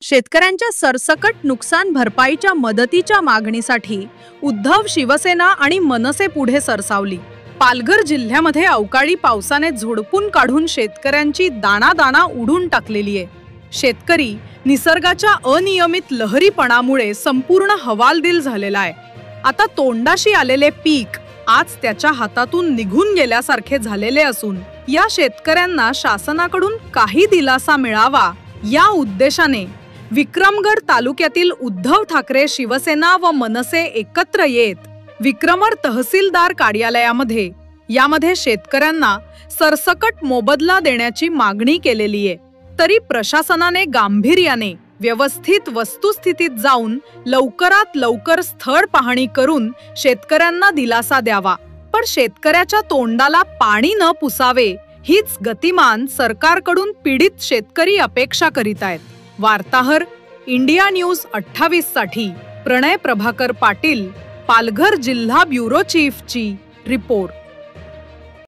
शेतकऱ्यांच्या सरसकट नुकसान भरपाईच्या मदतीच्या मागणीसाठी उद्धव, शिवसेना आणि मनसे पुढे सरसावली। पालघर जिल्ह्यामध्ये अवकाळी पावसाने झोडपून काढून शेतकऱ्यांची दाणा उडून टाकलेली आहे। शेतकरी निसर्गाच्या अनियमित लहरीपणामुळे संपूर्ण हवालदिल झालेला आहे। आता तोंडाशी आलेले पीक आज त्याच्या हातातून निघून गेल्यासारखे झालेले असून या शेतकऱ्यांना शासनाकडून काही दिलासा मिळावा या उद्देशाने विक्रमगड तालुक्यातील उद्धव ठाकरे, शिवसेना व मनसे एकत्र येत विक्रमगड तहसीलदार कार्यालयामध्ये यामध्ये शेतकऱ्यांना सरसकट मोबदला देण्याची मागणी केलेली आहे। तरी प्रशासनाने गांभीर्याने व्यवस्थित वस्तुस्थितीत जाऊन लवकरात लवकर स्थळ पाहणी करून शेतकऱ्यांना दिलासा द्यावा। पण शेतकऱ्याच्या तोंडाला पाणी न पुसावे हीच गतिमान सरकारकडून पीडित शेतकरी अपेक्षा करीत आहेत। वार्ताहर, इंडिया न्यूज 28 साठी प्रणय प्रभाकर पाटील, पालघर जिल्हा ब्युरो चीफची रिपोर्ट।